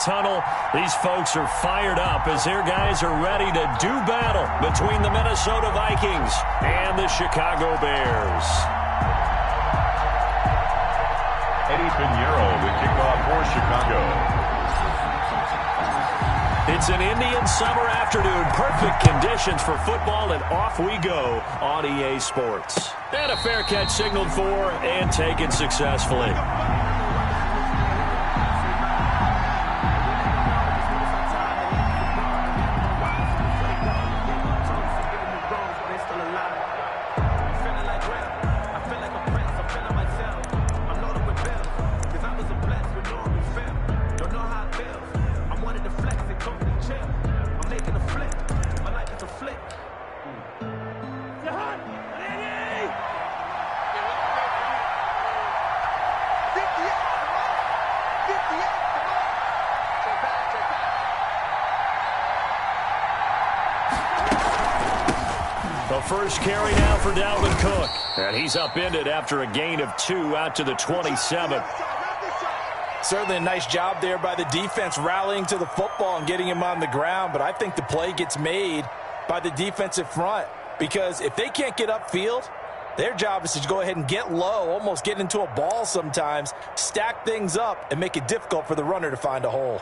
tunnel. These folks are fired up as their guys are ready to do battle between the Minnesota Vikings and the Chicago Bears. Eddie Pinheiro, the kickoff for Chicago. It's an Indian summer afternoon. Perfect conditions for football, and off we go on EA Sports. And a fair catch signaled for and taken successfully. First carry now for Dalvin Cook. And he's upended after a gain of 2 out to the 27. Certainly a nice job there by the defense rallying to the football and getting him on the ground. But I think the play gets made by the defensive front, because if they can't get upfield, their job is to go ahead and get low, almost get into a ball sometimes, stack things up, and make it difficult for the runner to find a hole.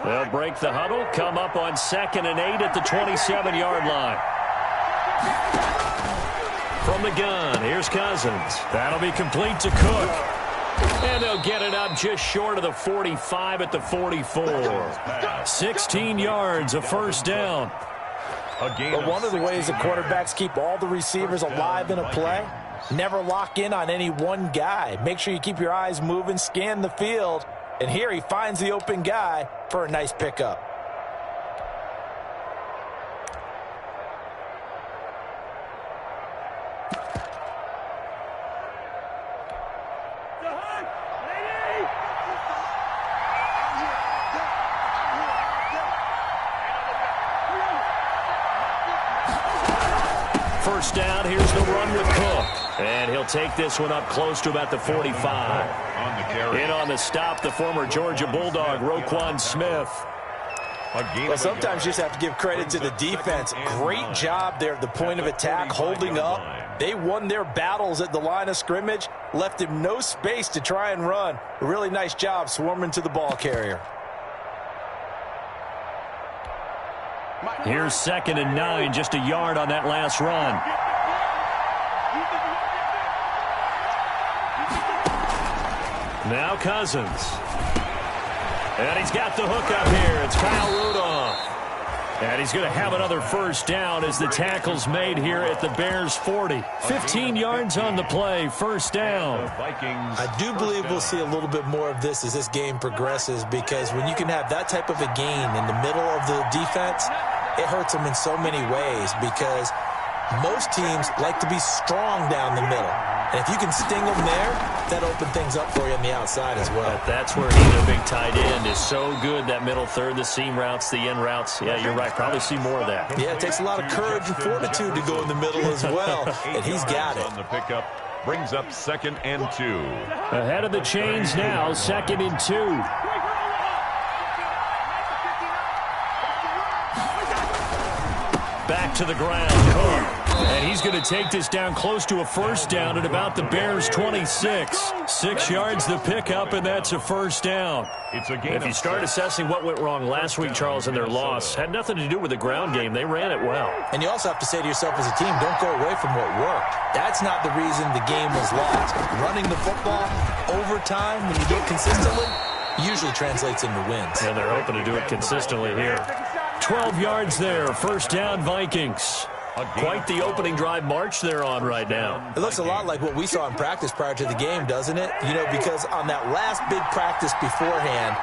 They'll break the huddle, come up on 2nd and 8 at the 27-yard line. From the gun, here's Cousins. That'll be complete to Cook. And they'll get it up just short of the 45 at the 44. 16 yards, a first down. But one of the ways the quarterbacks keep all the receivers alive in a play, never lock in on any one guy. Make sure you keep your eyes moving, scan the field. And here he finds the open guy for a nice pickup. First down, here's the run with Cook. And he'll take this one up close to about the 45. In on the stop, the former Georgia Bulldog, Roquan Smith. Well, sometimes you just have to give credit to the defense. Great job there at the point of attack, holding up. They won their battles at the line of scrimmage, left him no space to try and run. A really nice job swarming to the ball carrier. Here's 2nd and 9, just a yard on that last run. Now Cousins. And he's got the hook up here. It's Kyle Rudolph. And he's going to have another first down as the tackle's made here at the Bears 40. 15 yards on the play, first down. I do believe we'll see a little bit more of this as this game progresses, because when you can have that type of a gain in the middle of the defense, it hurts them in so many ways, because most teams like to be strong down the middle. And if you can sting them there, that opens things up for you on the outside as well. That's where he, the big tight end, is so good, that middle third, the seam routes, the in routes. Yeah, you're right. Probably see more of that. Yeah, it takes a lot of courage and fortitude to go in the middle as well, and he's got it. On the pickup brings up 2nd and 2. Ahead of the chains now, 2nd and 2. Back to the ground, Cook. And he's going to take this down close to a first down at about the Bears' 26. 6 yards the pickup, and that's a first down. If you start assessing what went wrong last week, Charles, in their loss, had nothing to do with the ground game. They ran it well. And you also have to say to yourself as a team, don't go away from what worked. That's not the reason the game was lost. Running the football overtime, when you do it consistently, usually translates into wins. And they're hoping to do it consistently here. 12 yards there, first down Vikings. Quite the opening drive march they're on right now. It looks a lot like what we saw in practice prior to the game, doesn't it? You know, because on that last big practice beforehand,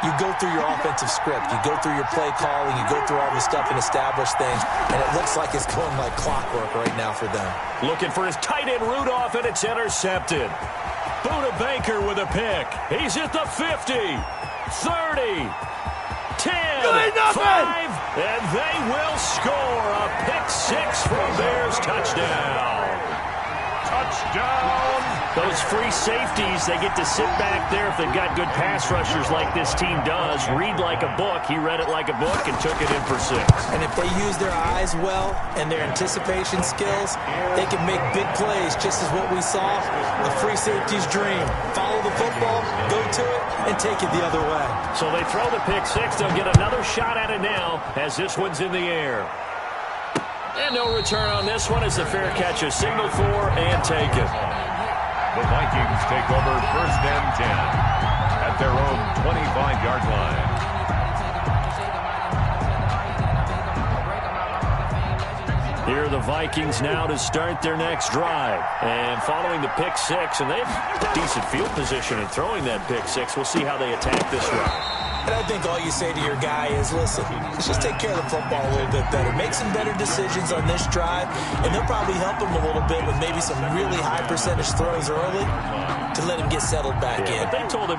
you go through your offensive script, you go through your play calling, you go through all this stuff and establish things, and it looks like it's going like clockwork right now for them. Looking for his tight end Rudolph, and it's intercepted. Buda Baker with a pick. He's at the 50, 30, 10, 5, And they will score a pick-6 for a Bears touchdown. Touchdown! Those free safeties, they get to sit back there if they've got good pass rushers like this team does. Read like a book. He read it like a book and took it in for 6. And if they use their eyes well and their anticipation skills, they can make big plays, just as what we saw. The free safety's dream. Follow the football, go to it, and take it the other way. So they throw the pick-6. They'll get another shot at it now as this one's in the air. And no return on this one as the fair catch is signaled for and taken. The Vikings take over 1st and 10 at their own 25-yard line. Here are the Vikings now to start their next drive. And following the pick-6, and they have decent field position in throwing that pick-6. We'll see how they attack this drive. And I think all you say to your guy is, listen, let's just take care of the football a little bit better. Make some better decisions on this drive, and they'll probably help him a little bit with maybe some really high percentage throws early to let him get settled back in. But they told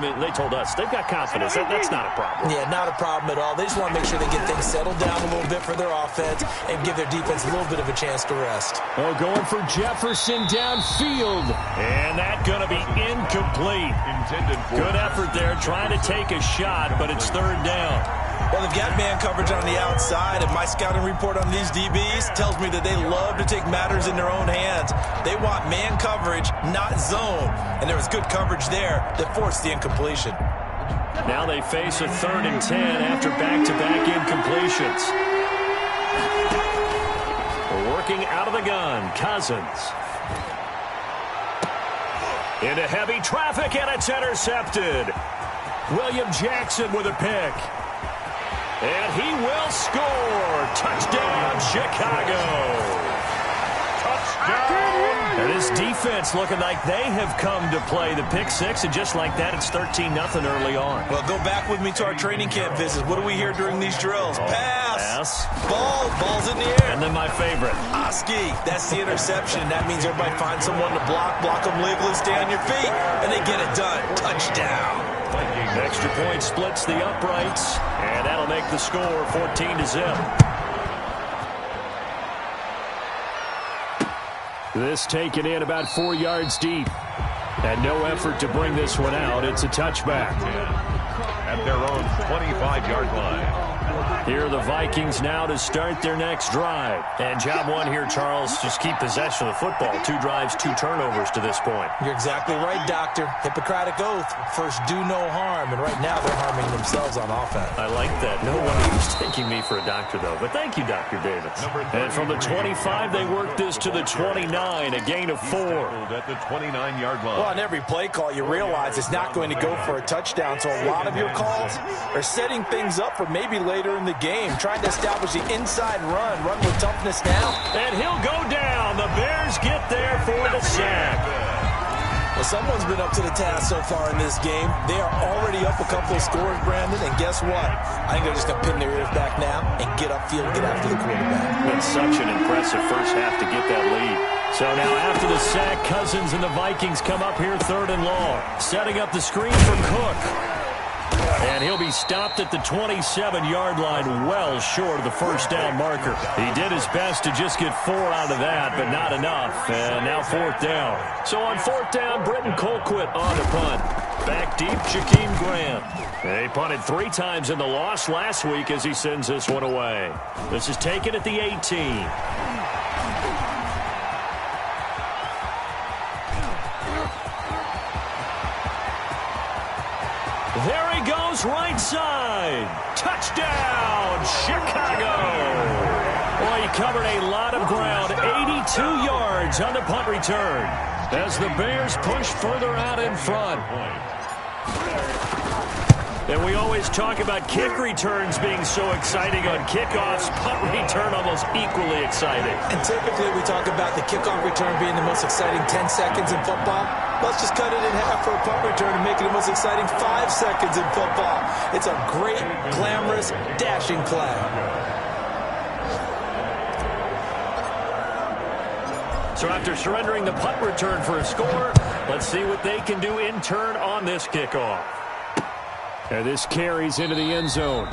us they've got confidence. That's not a problem. Yeah, not a problem at all. They just want to make sure they get things settled down a little bit for their offense and give their defense a little bit of a chance to rest. Oh, going for Jefferson downfield. And that's going to be incomplete. Good effort there, trying to take a shot, but it's 3rd down. Well, they've got man coverage on the outside, and my scouting report on these DBs tells me that they love to take matters in their own hands. They want man coverage, not zone. And there was good coverage there that forced the incompletion. Now they face a 3rd and 10 after back-to-back incompletions. Working out of the gun, Cousins. Into heavy traffic, and it's intercepted. William Jackson with a pick. And he will score. Touchdown, Chicago. Touchdown! And this defense looking like they have come to play the pick-6, and just like that, it's 13-0 early on. Well, go back with me to our training camp visits. What do we hear during these drills? Pass. Ball's in the air. And then my favorite. Oski, that's the interception. That means everybody finds someone to block them legally, stay on your feet, and they get it done. Touchdown. Extra point splits the uprights, and that'll make the score 14-0. This taken in about 4 yards deep. And no effort to bring this one out. It's a touchback. At their own 25-yard line. Here are the Vikings now to start their next drive. And job one here, Charles, just keep possession of the football. 2 drives, 2 turnovers to this point. You're exactly right, Doctor. Hippocratic oath. First, do no harm. And right now, they're harming themselves on offense. I like that. No wonder he was taking me for a doctor, though. But thank you, Dr. Davis. And from the 25, they work this to the 29, a gain of 4. At the 29-yard line. Well, on every play call, you realize it's not going to go for a touchdown. So a lot of your calls are setting things up for maybe later in the game, trying to establish the inside run with toughness now. And he'll go down. The Bears get there for the sack. Well, someone's been up to the task so far in this game. They are already up a couple of scores, Brandon, and guess what? I think they're just going to pin their ears back now and get upfield and get after the quarterback. Been such an impressive first half to get that lead. So now after the sack, Cousins and the Vikings come up here 3rd and long. Setting up the screen for Cook. And he'll be stopped at the 27-yard line, well short of the first down marker. He did his best to just get 4 out of that, but not enough. And now 4th down. So on 4th down, Britton Colquitt on to punt. Back deep, Jakeem Grant. They punted 3 times in the loss last week as he sends this one away. This is taken at the 18. There he goes, right side. Touchdown, Chicago. Boy, he covered a lot of ground, 82 yards on the punt return as the Bears push further out in front. And we always talk about kick returns being so exciting on kickoffs. Punt return almost equally exciting. And typically we talk about the kickoff return being the most exciting 10 seconds in football. Let's just cut it in half for a punt return and make it the most exciting 5 seconds in football. It's a great, glamorous, dashing play. So after surrendering the punt return for a score, let's see what they can do in turn on this kickoff. And this carries into the end zone.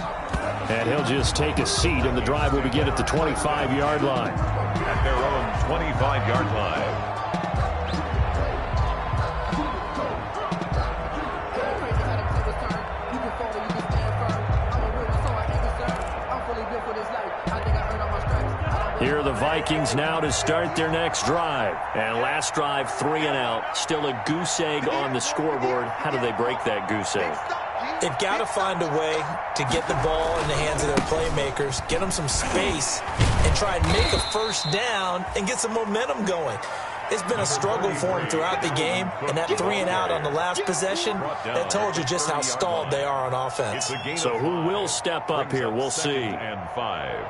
And he'll just take a seat, and the drive will begin at the 25-yard line. At their own 25-yard line. Here are the Vikings now to start their next drive. And last drive, 3 and out. Still a goose egg on the scoreboard. How do they break that goose egg? They've got to find a way to get the ball in the hands of their playmakers, get them some space, and try and make a first down and get some momentum going. It's been a struggle for them throughout the game, and that 3 and out on the last possession, that told you just how stalled they are on offense. So who will step up here? We'll see. And 5.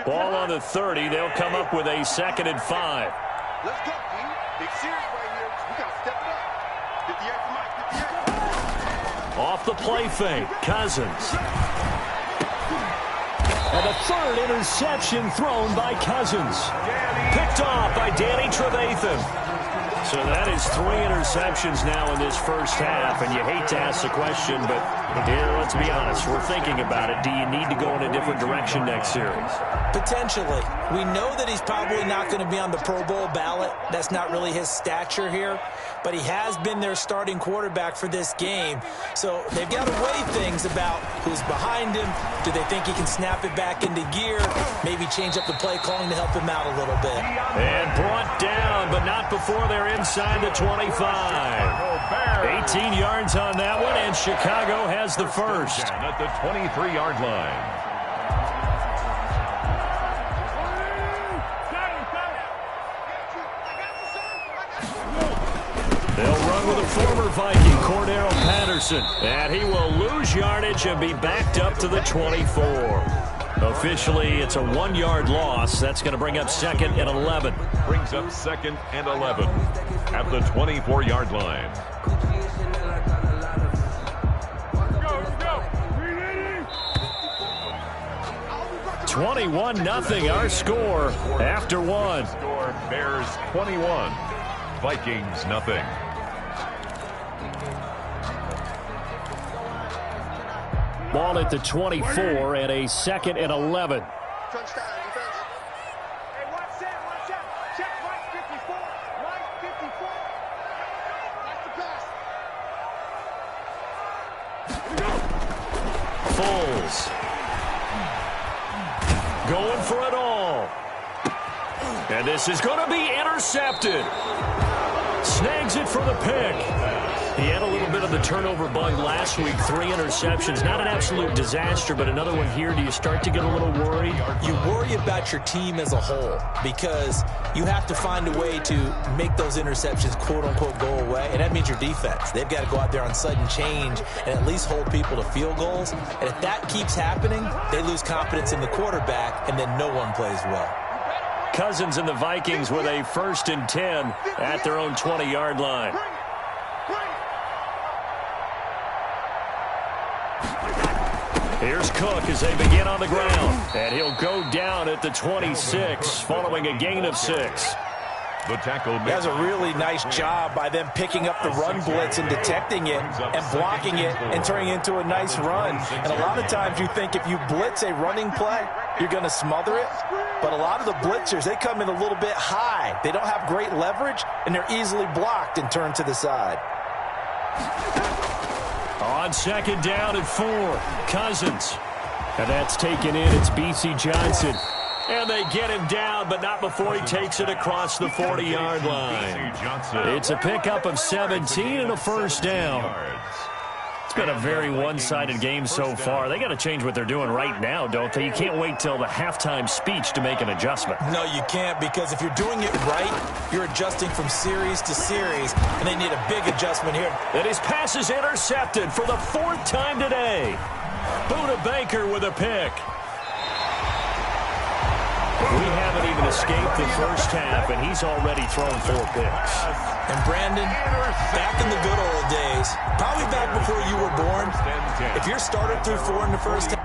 Ball on the 30. They'll come up with a 2nd and 5. Let's go, team. Big series right here. We got to step it up. 58 for Mike, 58. Off the play fake, Cousins. And the 3rd interception thrown by Cousins. Picked off by Danny Trevathan. So that is 3 interceptions now in this first half, and you hate to ask the question, but here, let's be honest, we're thinking about it. Do you need to go in a different direction next series? Potentially. We know that he's probably not going to be on the Pro Bowl ballot. That's not really his stature here, but he has been their starting quarterback for this game. So they've got to weigh things about who's behind him. Do they think he can snap it back into gear? Maybe change up the play calling to help him out a little bit. And brought down, but not before they're inside the 25. 18 yards on that one, and Chicago has the first. At the 23-yard line. They'll run with a former Viking, Cordero Patterson. And he will lose yardage and be backed up to the 24. Officially, it's a 1-yard loss. That's going to bring up 2nd and 11. Brings up 2nd and 11 at the 24-yard line. 21-0 our score after 1. Score Bears 21, Vikings nothing. Ball at the 24 and a 2nd and 11. Touchdown, defense. Hey, watch that. Check right 54. Right 54. That's the pass. Foles. Going for it all. And this is going to be intercepted. Snags it for the pick. He had a little bit of the turnover bug last week. 3 interceptions. Not an absolute disaster, but another one here. Do you start to get a little worried? You worry about your team as a whole because you have to find a way to make those interceptions, quote-unquote, go away, and that means your defense. They've got to go out there on sudden change and at least hold people to field goals. And if that keeps happening, they lose confidence in the quarterback, and then no one plays well. Cousins and the Vikings with a 1st and 10 at their own 20-yard line. Here's Cook as they begin on the ground. And he'll go down at the 26 following a gain of 6. The tackle That's a really nice job by them picking up the run blitz and detecting it and blocking it and turning it into a nice run. And a lot of times you think if you blitz a running play, you're going to smother it. But a lot of the blitzers, they come in a little bit high. They don't have great leverage, and they're easily blocked and turned to the side. On 2nd down and 4, Cousins. And that's taken in. It's B.C. Johnson. And they get him down, but not before he takes it across the 40-yard line. It's a pickup of 17 and a 1st down. It's been a very one-sided game so far. They got to change what they're doing right now, don't they? You can't wait till the halftime speech to make an adjustment. No, you can't, because if you're doing it right, you're adjusting from series to series, and they need a big adjustment here. And his pass is intercepted for the 4th time today. Buda Baker with a pick. We haven't even escaped the first half, and he's already thrown 4 picks. And Brandon, back in the good old days, probably back before you were born, if your starter threw 4 in the first half,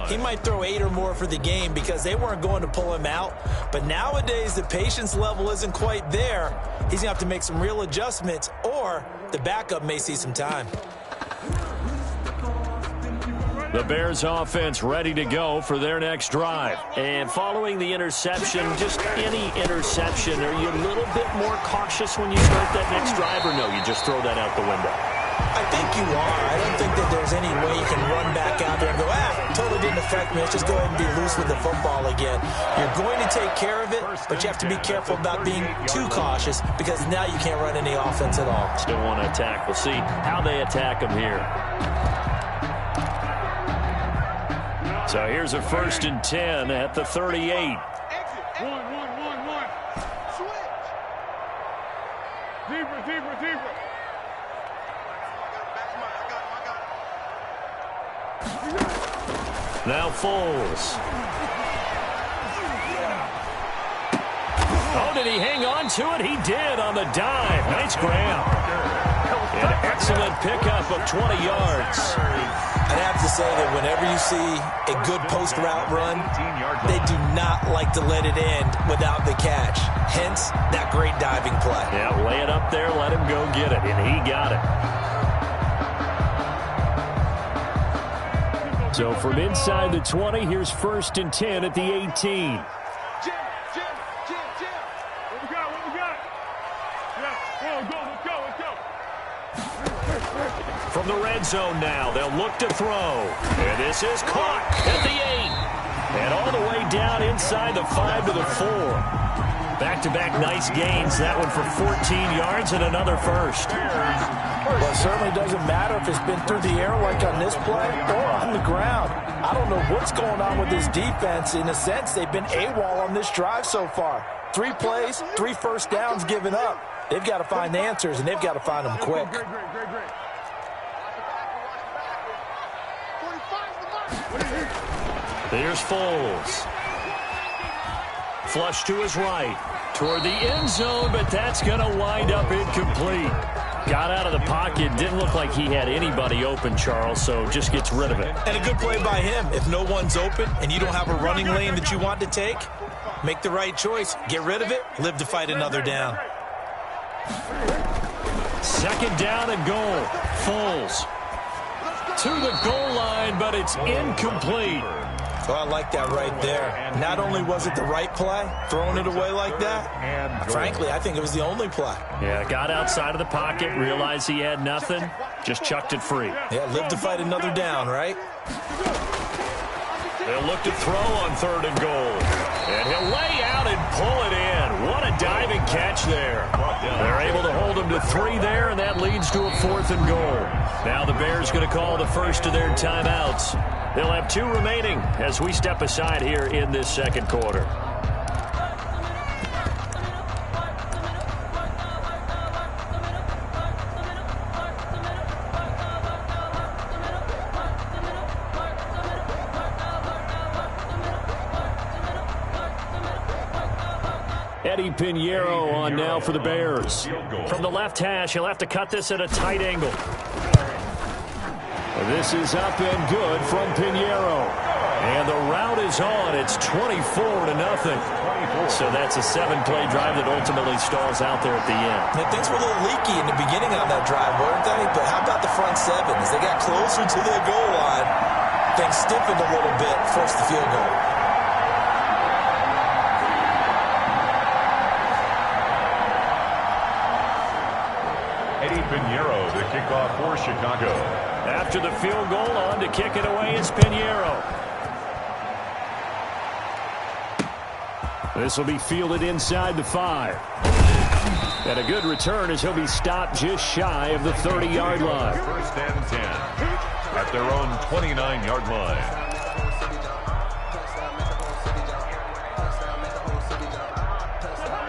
He might throw 8 or more for the game because they weren't going to pull him out. But nowadays, the patience level isn't quite there. He's going to have to make some real adjustments, or the backup may see some time. The Bears offense ready to go for their next drive. And following the interception, just any interception, are you a little bit more cautious when you start that next drive, or no, you just throw that out the window? I think you are. I don't think that there's any way you can run back out there and go, totally didn't affect me. Let's just go ahead and be loose with the football again. You're going to take care of it, but you have to be careful about being too cautious because now you can't run any offense at all. Still want to attack. We'll see how they attack them here. So here's a 1st and 10 at the 38. One. Switch. Deeper. Now Foles. Oh, did he hang on to it? He did on the dive. Nice grab. An excellent pickup of 20 yards. I'd have to say that whenever you see a good post route run, they do not like to let it end without the catch. Hence, that great diving play. Yeah, lay it up there, let him go get it, and he got it. So from inside the 20, here's 1st and 10 at the 18. Jim. What we got? Yeah, let's go. From the red zone now, they'll look to throw. And this is caught at the 8. And all the way down inside the 5 to the 4. Back-to-back nice gains. That one for 14 yards and another first. Well, it certainly doesn't matter if it's been through the air like on this play or on the ground. I don't know what's going on with this defense. In a sense, they've been AWOL on this drive so far. 3 plays, 3 first downs given up. They've got to find answers, and they've got to find them quick. Great. Here's Foles. Flush to his right. Toward the end zone, but that's going to wind up incomplete. Got out of the pocket. Didn't look like he had anybody open, Charles, so just gets rid of it. And a good play by him. If no one's open and you don't have a running lane that you want to take, make the right choice. Get rid of it. Live to fight another down. 2nd down and goal. Foles to the goal line, but it's incomplete. Well, I like that right there. Not only was it the right play, throwing it away like that, frankly, I think it was the only play. Yeah, got outside of the pocket, realized he had nothing, just chucked it free. Yeah, live to fight another down, right? They'll look to throw on 3rd and goal. And he'll lay out and pull it in. What a diving catch there. They're able to hold him to 3 there, and that leads to a 4th and goal. Now the Bears going to call the first of their timeouts. They'll have 2 remaining as we step aside here in this 2nd quarter. Eddie Pinheiro on now for the Bears. From the left hash, he'll have to cut this at a tight angle. This is up and good from Pinheiro. And the route is on. It's 24-0. So that's a 7-play drive that ultimately stalls out there at the end. Now, things were a little leaky in the beginning on that drive, weren't they? But how about the front 7? As they got closer to the goal line, things stiffened a little bit, forced the field goal. Eddie Pinheiro, the kickoff for Chicago. After the field goal, on to kick it away is Pinheiro. This will be fielded inside the 5. And a good return as he'll be stopped just shy of the 30-yard line. 1st and 10 at their own 29-yard line.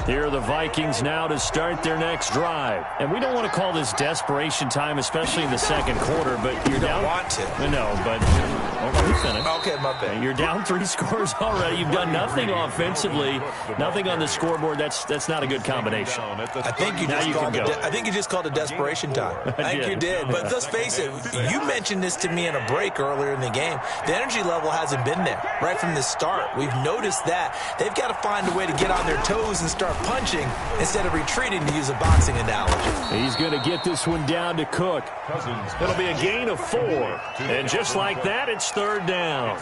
Here are the Vikings now to start their next drive. And we don't want to call this desperation time, especially in the 2nd quarter, but you're down. Want to. No, but Hold on, finish. Okay, my bad. You're down 3 scores already. You've done nothing offensively, nothing on the scoreboard. That's not a good combination. I think you just called it desperation time. I think you did. But let's face it, you mentioned this to me in a break earlier in the game. The energy level hasn't been there right from the start. We've noticed that. They've got to find a way to get on their toes and start punching instead of retreating, to use a boxing analogy. He's going to get this one down to Cook. It'll be a gain of 4. And just like that, it's 3rd down.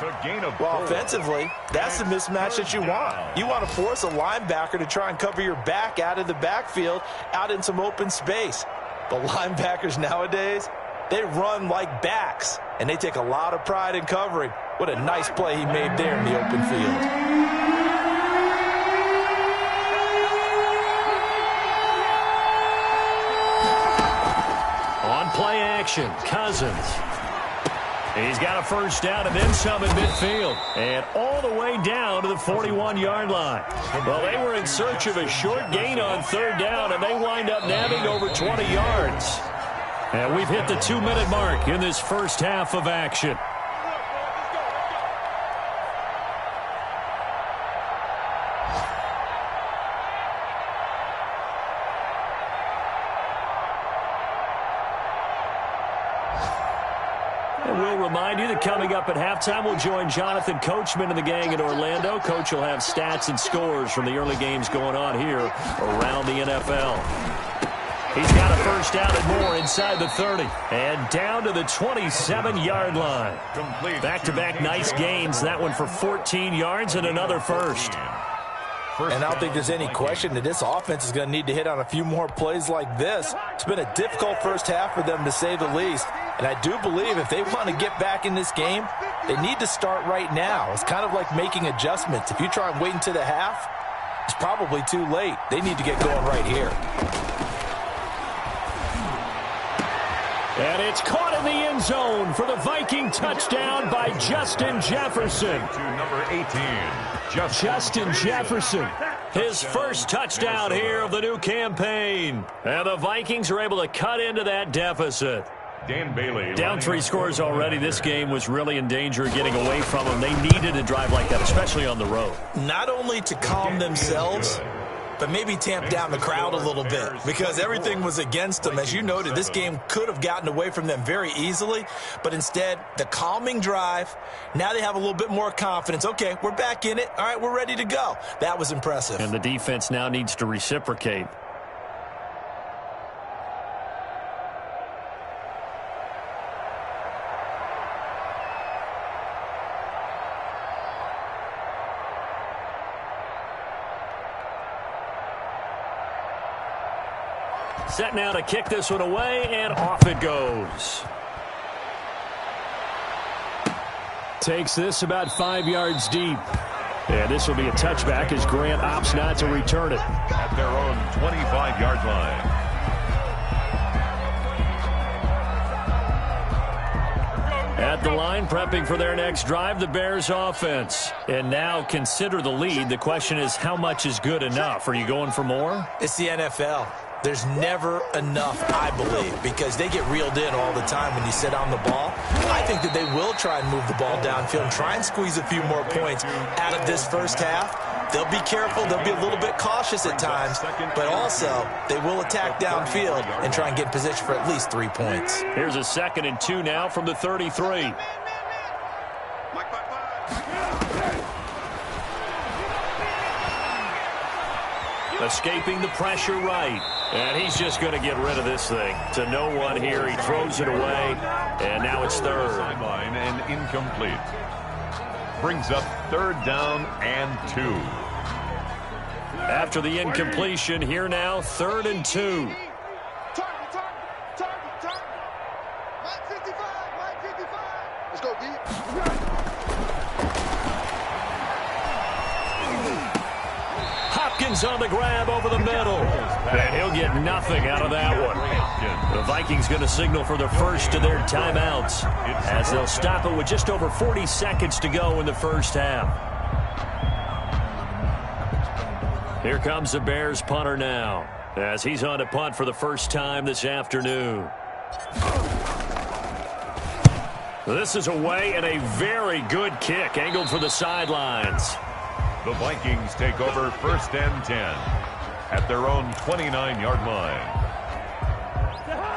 Well, offensively, that's the mismatch that you want. You want to force a linebacker to try and cover your back out of the backfield, out in some open space. But linebackers nowadays, they run like backs, and they take a lot of pride in covering. What a nice play he made there in the open field. On play action, Cousins. He's got a 1st down and then some at midfield. And all the way down to the 41-yard line. Well, they were in search of a short gain on 3rd down, and they wind up nabbing over 20 yards. And we've hit the 2-minute mark in this first half of action. And we'll remind you that coming up at halftime, we'll join Jonathan Coachman and the gang in Orlando. Coach will have stats and scores from the early games going on here around the NFL. He's got a 1st down and more inside the 30. And down to the 27-yard line. Back-to-back nice gains. That one for 14 yards and another 1st. And I don't think there's any question that this offense is going to need to hit on a few more plays like this. It's been a difficult first half for them, to say the least. And I do believe if they want to get back in this game, they need to start right now. It's kind of like making adjustments. If you try and wait until the half, it's probably too late. They need to get going right here. And it's caught in the end zone for the Viking touchdown by Justin Jefferson. To number 18, Justin Jefferson, his 1st touchdown here of the new campaign. And the Vikings are able to cut into that deficit. Dan Bailey. Down 3 scores already. This game was really in danger of getting away from them. They needed a drive like that, especially on the road. Not only to calm themselves, but maybe tamp down the crowd a little bit, because everything was against them. As you noted, this game could have gotten away from them very easily, but instead, the calming drive, now they have a little bit more confidence. Okay, we're back in it. All right, we're ready to go. That was impressive. And the defense now needs to reciprocate. Set now to kick this one away, and off it goes. Takes this about 5 yards deep. And this will be a touchback as Grant opts not to return it. At their own 25-yard line. At the line, prepping for their next drive, the Bears offense. And now consider the lead. The question is, how much is good enough? Are you going for more? It's the NFL. There's never enough, I believe, because they get reeled in all the time when you sit on the ball. I think that they will try and move the ball downfield and try and squeeze a few more points out of this first half. They'll be careful. They'll be a little bit cautious at times, but also they will attack downfield and try and get in position for at least 3 points. Here's a 2nd and 2 now from the 33. Escaping the pressure right. And he's just going to get rid of this thing. To no one here. He throws it away. And now it's 3rd. Sideline and incomplete. Brings up 3rd down and 2. After the incompletion, here now, 3rd and 2. Target. Mike 55. Let's go, D. Hopkins on the grab over the middle. And he'll get nothing out of that one. The Vikings going to signal for the first of their timeouts as they'll stop it with just over 40 seconds to go in the first half. Here comes the Bears punter now as he's on to punt for the first time this afternoon. This is away and a very good kick angled for the sidelines. The Vikings take over 1st and 10 at their own 29-yard line.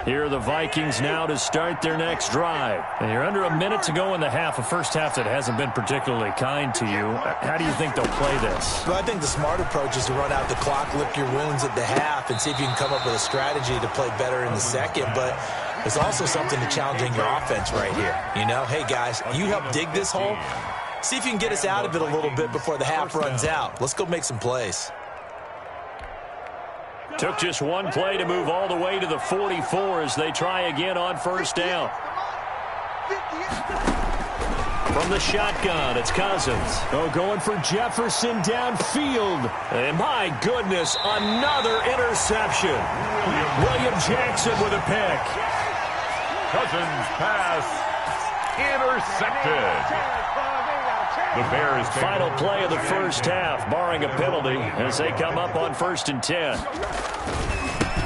Here are the Vikings now to start their next drive. And you're under a minute to go in the half, a first half that hasn't been particularly kind to you. How do you think they'll play this? Well, I think the smart approach is to run out the clock, lick your wounds at the half, and see if you can come up with a strategy to play better in the second. But there's also something to challenging your offense right here. You know, hey, guys, you help dig this hole. See if you can get us out of it a little bit before the half runs out. Let's go make some plays. Took just one play to move all the way to the 44 as they try again on 1st down. From the shotgun, it's Cousins. Oh, going for Jefferson downfield. And my goodness, another interception. William Jackson with a pick. Cousins pass intercepted. The Bears final play of the first half, barring a penalty, as they come up on 1st and 10.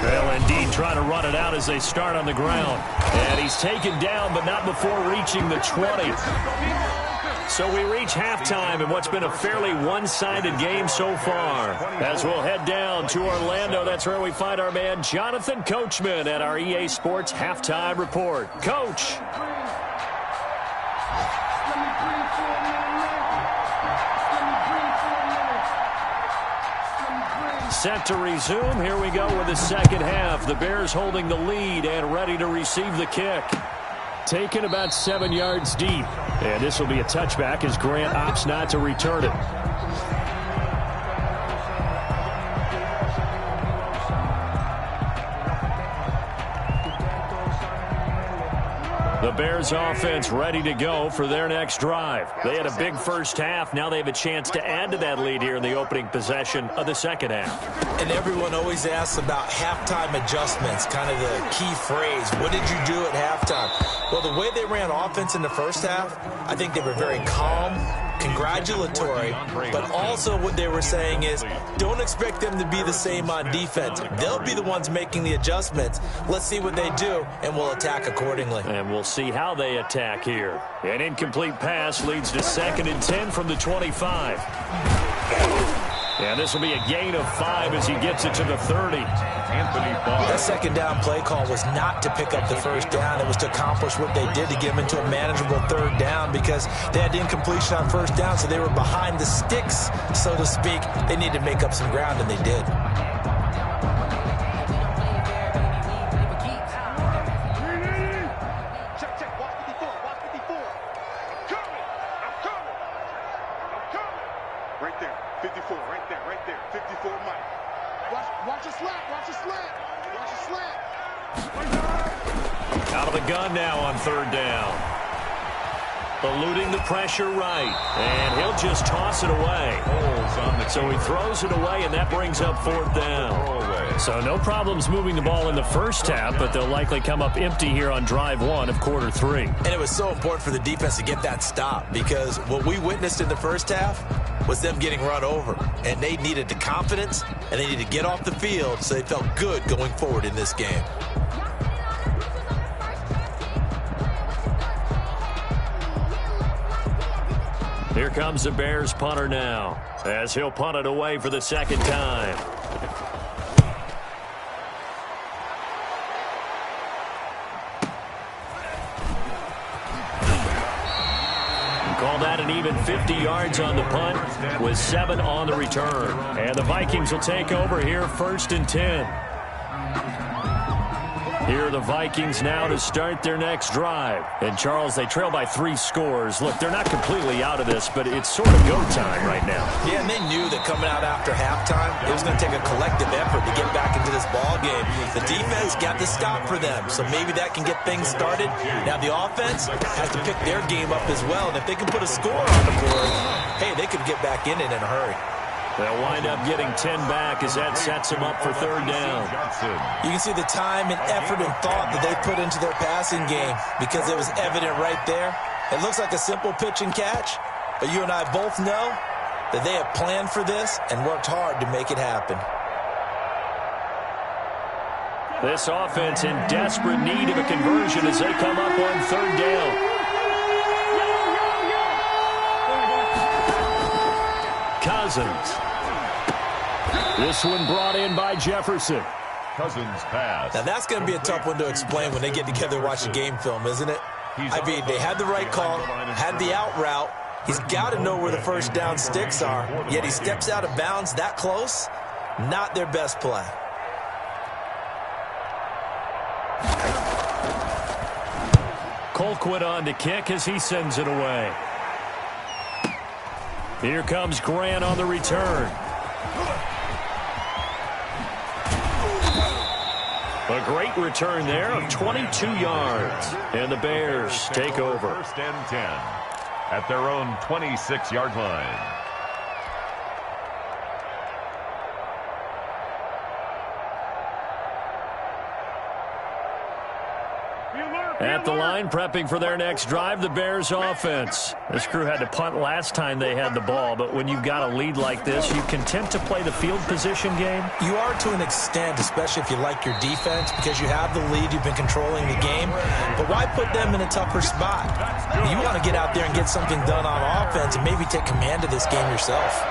Well, indeed, trying to run it out as they start on the ground. And he's taken down, but not before reaching the 20. So we reach halftime in what's been a fairly one-sided game so far. As we'll head down to Orlando, that's where we find our man Jonathan Coachman at our EA Sports Halftime Report. Coach. Set to resume. Here we go with the second half. The Bears holding the lead and ready to receive the kick. Taken about 7 yards deep. And this will be a touchback as Grant opts not to return it. The Bears offense ready to go for their next drive. They had a big first half. Now they have a chance to add to that lead here in the opening possession of the second half. And everyone always asks about halftime adjustments, kind of the key phrase. What did you do at halftime? Well, the way they ran offense in the first half, I think they were very calm, congratulatory, but also what they were saying is don't expect them to be the same on defense. They'll be the ones making the adjustments. Let's see what they do, and we'll attack accordingly. And we'll see how they attack here. An incomplete pass leads to 2nd and 10 from the 25. And this will be a gain of 5 as he gets it to the 30. That second down play call was not to pick up the first down. It was to accomplish what they did to get them into a manageable 3rd down because they had incompletion on 1st down, so they were behind the sticks, so to speak. They needed to make up some ground, and they did. Out of the gun now on 3rd down. Eluding the pressure right. And he'll just toss it away. So he throws it away, and that brings up 4th down. So no problems moving the ball in the first half, but they'll likely come up empty here on drive 1 of quarter 3. And it was so important for the defense to get that stop because what we witnessed in the first half was them getting run over. And they needed the confidence, and they needed to get off the field so they felt good going forward in this game. Here comes the Bears punter now, as he'll punt it away for the 2nd time. Call that an even 50 yards on the punt with 7 on the return. And the Vikings will take over here 1st and 10. Here are the Vikings now to start their next drive. And, Charles, they trail by 3 scores. Look, they're not completely out of this, but it's sort of go time right now. Yeah, and they knew that coming out after halftime, it was going to take a collective effort to get back into this ball game. The defense got the stop for them, so maybe that can get things started. Now the offense has to pick their game up as well, and if they can put a score on the board, hey, they could get back in it in a hurry. They'll wind up getting 10 back as that sets them up for 3rd down. You can see the time and effort and thought that they put into their passing game because it was evident right there. It looks like a simple pitch and catch, but you and I both know that they have planned for this and worked hard to make it happen. This offense in desperate need of a conversion as they come up on 3rd down. Cousins. This one brought in by Jefferson. Cousins pass. Now, that's going to be a tough one to explain when they get together and watch the game film, isn't it? I mean, they had the right call, had the out route. He's got to know where the first down sticks are, yet he steps out of bounds that close. Not their best play. Colquitt on to kick as he sends it away. Here comes Grant on the return. A great return there of 22 yards. And the Bears take over. First and 10 at their own 26-yard line. At the line, prepping for their next drive, the Bears offense. This crew had to punt last time they had the ball, but when you've got a lead like this, you content to play the field position game? You are to an extent, especially if you like your defense, because you have the lead, you've been controlling the game. But why put them in a tougher spot? You want to get out there and get something done on offense and maybe take command of this game yourself.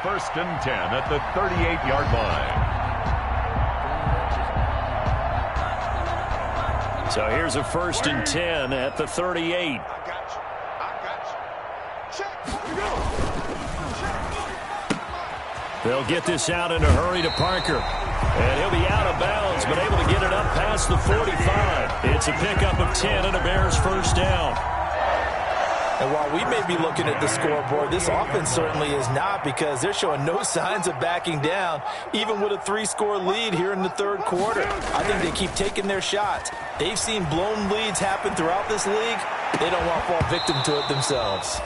First and 10 at the 38-yard line. So here's a first and 10 at the 38. They'll get this out in a hurry to Parker. And he'll be out of bounds, but able to get it up past the 45. It's a pickup of 10 and a Bears first down. And while we may be looking at the scoreboard, this offense certainly is not, because they're showing no signs of backing down, even with a 3-score lead here in the third quarter. I think they keep taking their shots. They've seen blown leads happen throughout this league. They don't want to fall victim to it themselves.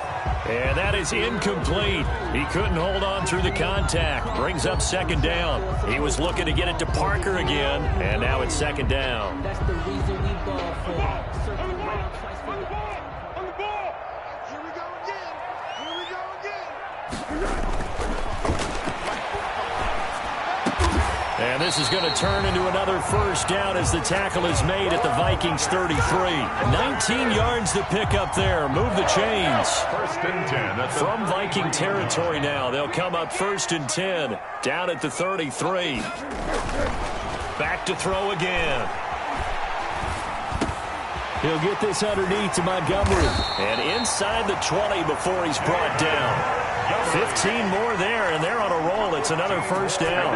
And that is incomplete. He couldn't hold on through the contact. Brings up second down. He was looking to get it to Parker again, and now it's second down. That's the reason we ball for. And this is going to turn into another first down as the tackle is made at the Vikings 33. 19 yards to pick up there. Move the chains. First and 10. From Viking territory now. They'll come up first and 10. Down at the 33. Back to throw again. He'll get this underneath to Montgomery. And inside the 20 before he's brought down. 15 more there, and they're on a roll. It's another first down.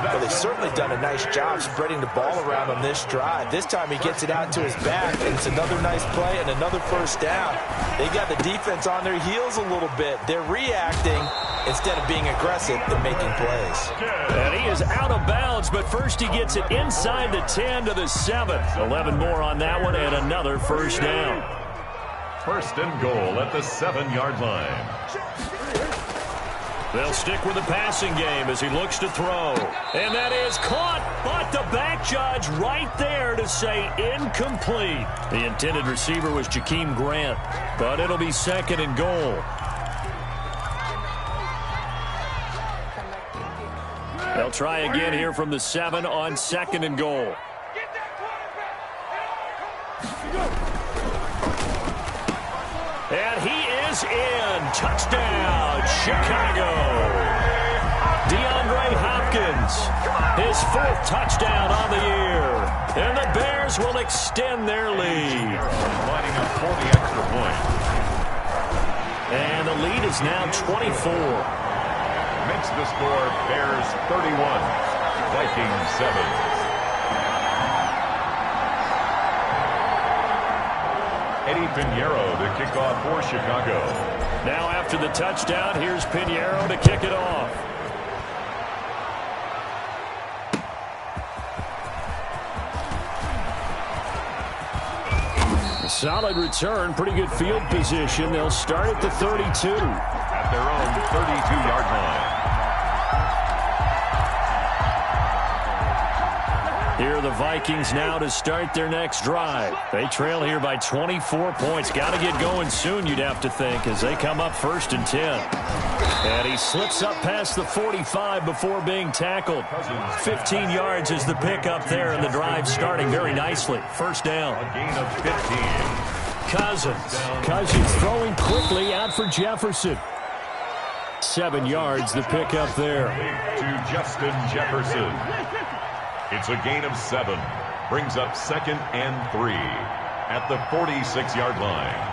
Well, they've certainly done a nice job spreading the ball around on this drive. This time he gets it out to his back, and it's another nice play and another first down. They've got the defense on their heels a little bit. They're reacting instead of being aggressive and making plays. And he is out of bounds, but first he gets it inside the 10 to the 7. 11 more on that one, and another first down. First and goal at the 7-yard line. They'll stick with the passing game as he looks to throw. And that is caught, but the back judge right there to say incomplete. The intended receiver was Jakeem Grant, but it'll be second and goal. They'll try again here from the 7 on second and goal. And he is in. Touchdown, Chicago. DeAndre Hopkins, his 4th touchdown on the year. And the Bears will extend their lead. Lining up for the extra point. And the lead is now 24. Makes the score Bears 31, Vikings 7. Eddie Pinheiro to kick off for Chicago. Now after the touchdown, here's Pinheiro to kick it off. A solid return, pretty good field position. They'll start at the 32. At their own 32-yard line. Here are the Vikings now to start their next drive. They trail here by 24 points. Got to get going soon, you'd have to think, as they come up first and 10. And he slips up past the 45 before being tackled. 15 yards is the pickup there, and the drive starting very nicely. First down. A gain of 15. Cousins throwing quickly out for Jefferson. 7 yards, the pickup there. To Justin Jefferson. It's a gain of 7. Brings up 2nd and 3 at the 46-yard line.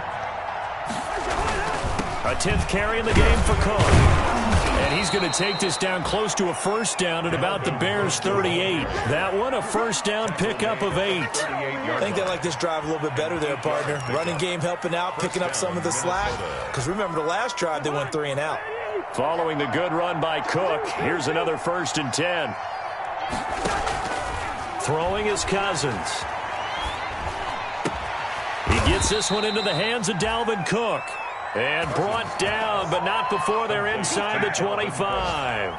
A 10th carry in the game for Cook. And he's going to take this down close to a first down at about the Bears' 38. That one, a first down pickup of 8. I think they like this drive a little bit better there, partner. Running game helping out, picking up some of the slack. Because remember the last drive, they went 3 and out. Following the good run by Cook, here's another 1st and 10. Throwing is Cousins. He gets this one into the hands of Dalvin Cook. And brought down, but not before they're inside the 25.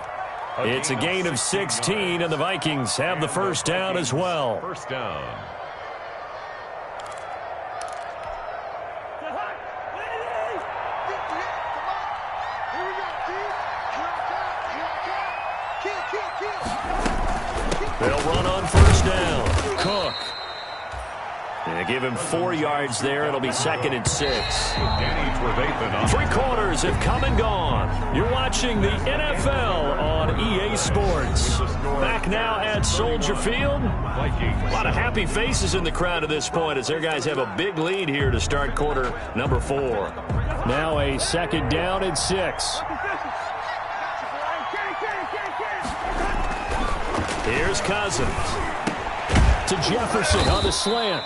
It's a gain of 16, and the Vikings have the first down as well. First down. They'll run on first down. Cook. They give him 4 yards there. It'll be 2nd and 6. 3 quarters have come and gone. You're watching the NFL on EA Sports. Back now at Soldier Field. A lot of happy faces in the crowd at this point as their guys have a big lead here to start quarter number 4. Now a 2nd down and 6. Here's Cousins to Jefferson on the slant.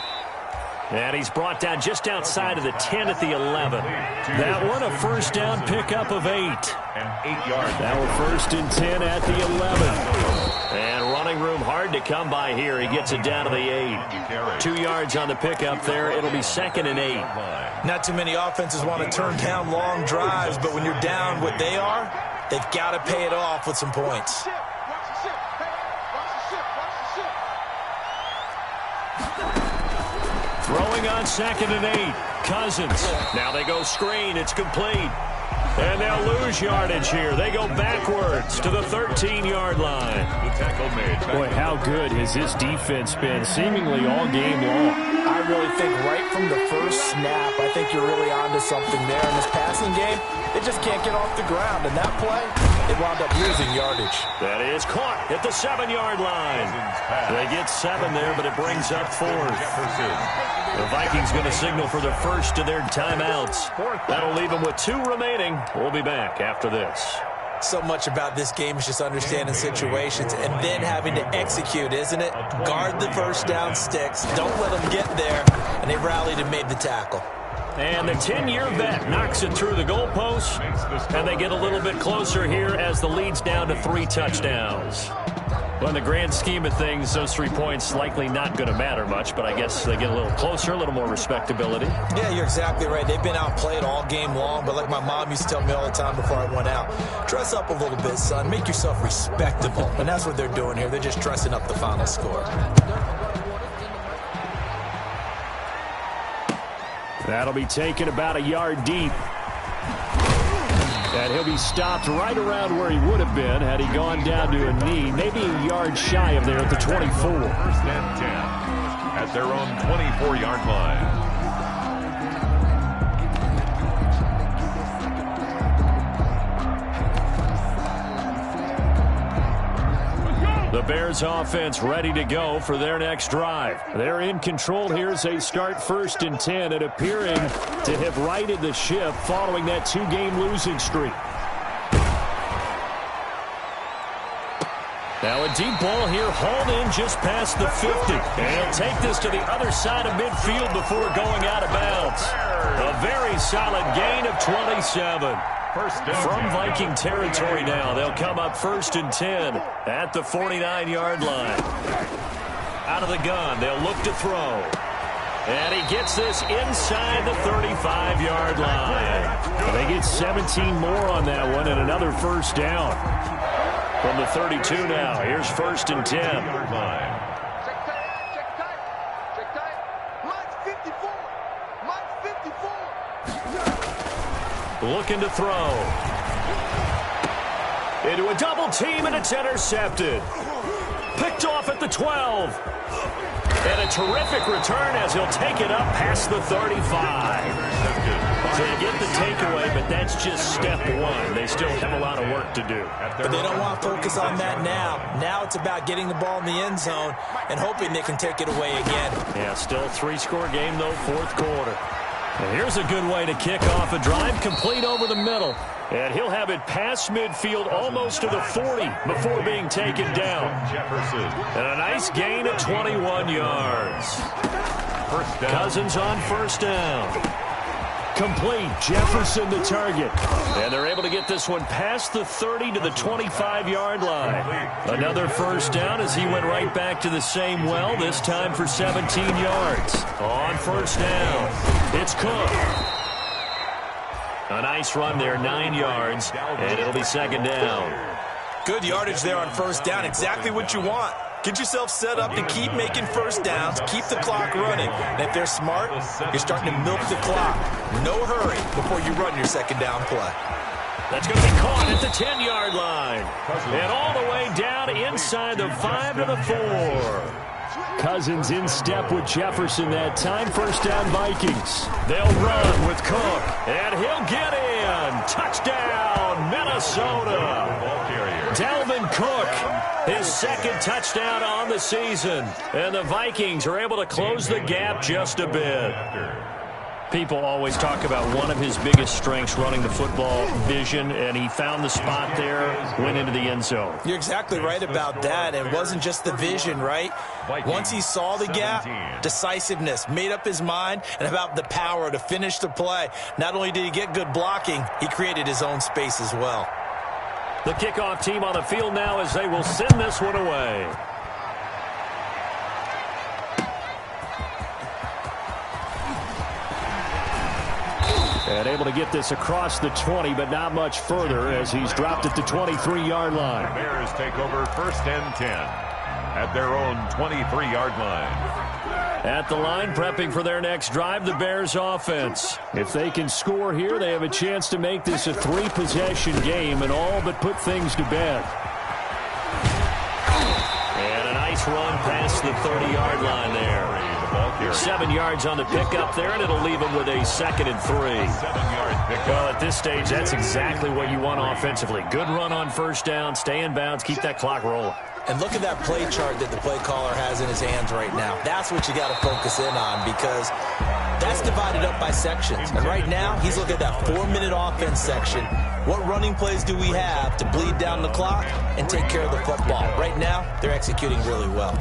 And he's brought down just outside of the 10 at the 11. That one, a first down pickup of 8. And 8 yards. Now a 1st and 10 at the 11. And running room hard to come by here. He gets it down to the 8. 2 yards on the pickup there. It'll be 2nd and 8. Not too many offenses want to turn down long drives, but when you're down what they are, they've got to pay it off with some points. Throwing on 2nd and 8. Cousins. Now they go screen. It's complete. And they'll lose yardage here. They go backwards to the 13-yard line. The tackle made. Boy, how good has this defense been seemingly all game long? I really think right from the first snap, I think you're really onto something there. In this passing game, they just can't get off the ground. And that play, they wound up losing yardage. That is caught at the 7-yard line. They get 7 there, but it brings up 4th. The Vikings going to signal for the first of their timeouts. That'll leave them with 2 remaining. We'll be back after this. So much about this game is just understanding situations and then having to execute, isn't it? Guard the first down sticks. Don't let them get there. And they rallied and made the tackle. And the 10-year vet knocks it through the goalpost. And they get a little bit closer here as the lead's down to 3 touchdowns. Well, in the grand scheme of things, those 3 points likely not going to matter much, but I guess they get a little closer, a little more respectability. Yeah, you're exactly right. They've been outplayed all game long, but like my mom used to tell me all the time before I went out, dress up a little bit, son. Make yourself respectable. And that's what they're doing here. They're just dressing up the final score. That'll be taken about a yard deep. And he'll be stopped right around where he would have been had he gone down to a knee, maybe a yard shy of there at the 24. 1st and 10 at their own 24-yard line. The Bears offense ready to go for their next drive. They're in control here as they start 1st and 10 and appearing to have righted the ship following that 2-game losing streak. Now a deep ball here hauled in just past the 50. And he'll take this to the other side of midfield before going out of bounds. A very solid gain of 27. From Viking territory now, they'll come up 1st and 10 at the 49-yard line. Out of the gun, they'll look to throw. And he gets this inside the 35-yard line. They get 17 more on that one and another first down. From the 32 now, here's 1st and 10. Check tight. Mike's 54. Mike's 54. Looking to throw. Into a double team, and it's intercepted. Picked off at the 12. And a terrific return as he'll take it up past the 35. So they get the takeaway, but that's just step one. They still have a lot of work to do. But they don't want to focus on that now. Now it's about getting the ball in the end zone and hoping they can take it away again. Yeah, still a 3-score game, though, fourth quarter. And here's a good way to kick off a drive, complete over the middle. And he'll have it past midfield almost to the 40 before being taken down. And a nice gain of 21 yards. First down. Cousins on first down. Complete. Jefferson the target. And they're able to get this one past the 30 to the 25-yard line. Another first down as he went right back to the same well, this time for 17 yards. On first down, it's Cook. A nice run there, 9 yards, and it'll be second down. Good yardage there on first down, exactly what you want. Get yourself set up to keep making first downs, keep the clock running. And if they're smart, you're starting to milk the clock. No hurry before you run your second down play. That's going to be caught at the 10-yard line. And all the way down inside the 5 to the 4. Cousins in step with Jefferson that time. First down, Vikings. They'll run with Cook, and he'll get in. Touchdown, Minnesota. Dalvin Cook, his second touchdown on the season. And the Vikings are able to close the gap just a bit. People always talk about one of his biggest strengths, running the football, vision, and he found the spot there, went into the end zone. You're exactly right about that. It wasn't just the vision, right? Once he saw the gap, decisiveness, made up his mind, and about the power to finish the play. Not only did he get good blocking, he created his own space as well. The kickoff team on the field now as they will send this one away. And able to get this across the 20, but not much further as he's dropped at the 23-yard line. The Bears take over first and 10 at their own 23-yard line. At the line, prepping for their next drive, the Bears offense. If they can score here, they have a chance to make this a 3-possession game and all but put things to bed. And a nice run past the 30-yard line there. 7 yards on the pickup there, and it'll leave them with a 2nd and 3. 7-yard pickup. Well, at this stage, that's exactly what you want offensively. Good run on first down, stay in bounds, keep that clock rolling. And look at that play chart that the play caller has in his hands right now. That's what you got to focus in on because that's divided up by sections. And right now, he's looking at that 4-minute offense section. What running plays do we have to bleed down the clock and take care of the football? Right now, they're executing really well.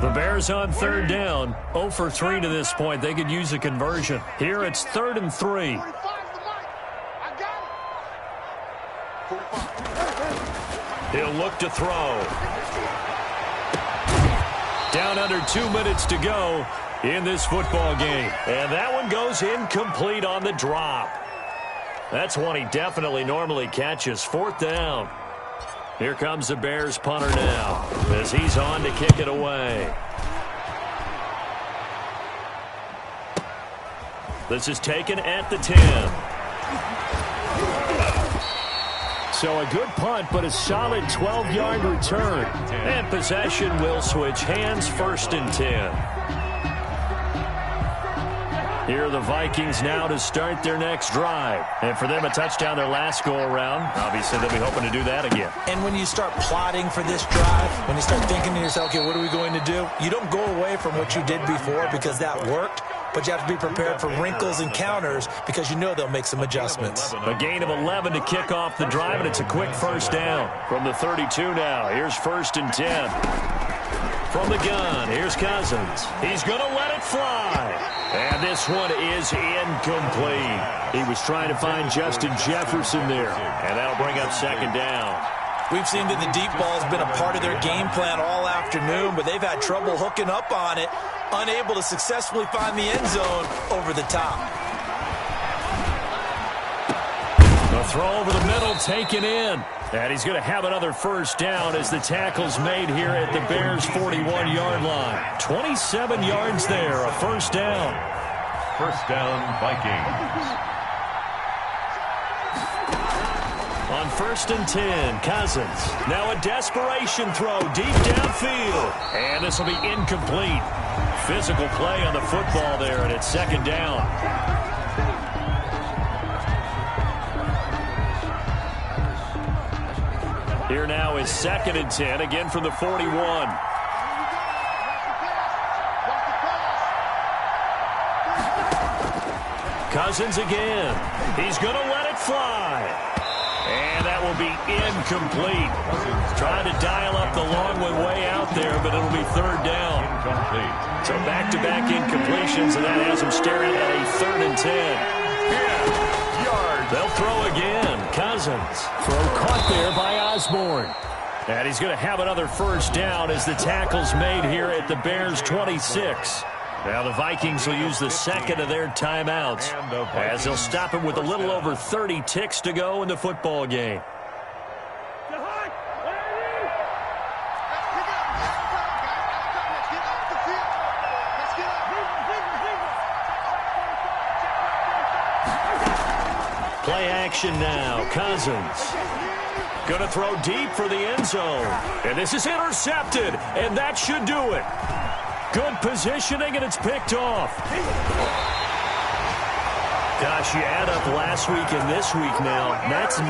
The Bears on third down, 0 for 3 to this point. They could use a conversion. Here it's 3rd and 3. He'll look to throw. Down under 2 minutes to go in this football game. And that one goes incomplete on the drop. That's one he definitely normally catches. 4th down. Here comes the Bears punter now as he's on to kick it away. This is taken at the 10. So a good punt, but a solid 12-yard return. And possession will switch hands, 1st and 10. Here are the Vikings now to start their next drive. And for them, a touchdown their last go-around. Obviously, they'll be hoping to do that again. And when you start plotting for this drive, when you start thinking to yourself, okay, what are we going to do? You don't go away from what you did before because that worked. But you have to be prepared for wrinkles and counters because you know they'll make some adjustments. A gain of 11 to kick off the drive, and it's a quick first down. From the 32 now, here's 1st and 10. From the gun, here's Cousins. He's going to let it fly. And this one is incomplete. He was trying to find Justin Jefferson there. And that'll bring up 2nd down. We've seen that the deep ball has been a part of their game plan all afternoon, but they've had trouble hooking up on it, unable to successfully find the end zone over the top. A throw over the middle taken in. And he's going to have another first down as the tackle's made here at the Bears' 41-yard line. 27 yards there, a first down. First down, Vikings. On 1st and 10, Cousins. Now a desperation throw deep downfield. And this will be incomplete. Physical play on the football there, and it's 2nd down. Here now is 2nd and 10, again from the 41. Cousins again. He's going to let it fly. And that will be incomplete. Trying to dial up the long way out there, but it'll be 3rd down. Incomplete. So back-to-back incompletions, and that has him staring at a 3rd and 10. They'll throw again. Cousins. Throw caught there by Osborne. And he's going to have another 1st down as the tackle's made here at the Bears' 26. Now the Vikings will use the 2nd of their timeouts as they'll stop him with a little over 30 ticks to go in the football game. Play action now. Cousins. Going to throw deep for the end zone. And this is intercepted, and that should do it. Good positioning, and it's picked off. Gosh, you add up last week and this week now. That's 9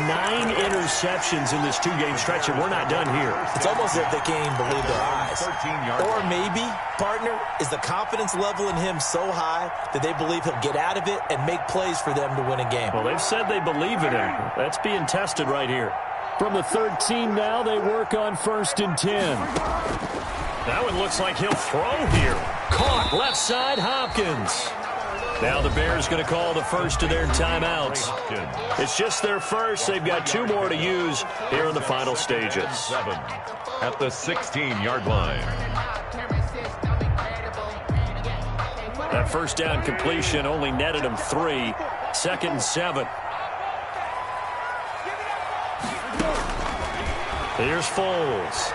interceptions in this 2-game stretch, and we're not done here. It's almost as if they can't even believe their eyes. Or maybe, partner, is the confidence level in him so high that they believe he'll get out of it and make plays for them to win a game. Well, they've said they believe in him. That's being tested right here. From the 13 now, they work on 1st and 10. That one looks like he'll throw here. Caught left side, Hopkins. Now the Bears going to call the first of their timeouts. It's just their first. They've got 2 more to use here in the final stages. 7 at the 16-yard line. That 1st down completion only netted him 3. 2nd and 7. Here's Foles.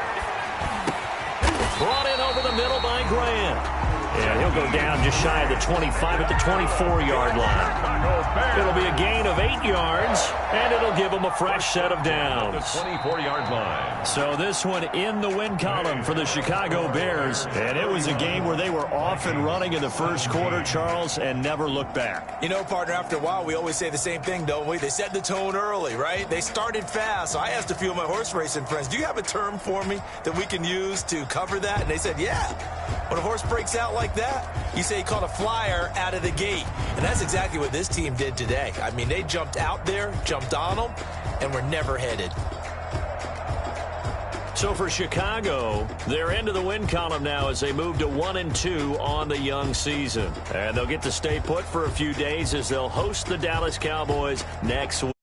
Brought in over the middle by Grant. And he'll go down just shy of the 25 at the 24-yard line. It'll be a gain of 8 yards, and it'll give them a fresh set of downs. The 24-yard line. So this one in the win column for the Chicago Bears. And it was a game where they were off and running in the 1st quarter, Charles, and never looked back. You know, partner, after a while, we always say the same thing, don't we? They set the tone early, right? They started fast. So I asked a few of my horse racing friends, do you have a term for me that we can use to cover that? And they said, yeah. When a horse breaks out like that, you say he caught a flyer out of the gate. And that's exactly what this team did today. I mean, they jumped out there, jumped on them, and were never headed. So for Chicago, they're into the win column now as they move to 1-2 on the young season. And they'll get to stay put for a few days as they'll host the Dallas Cowboys next week.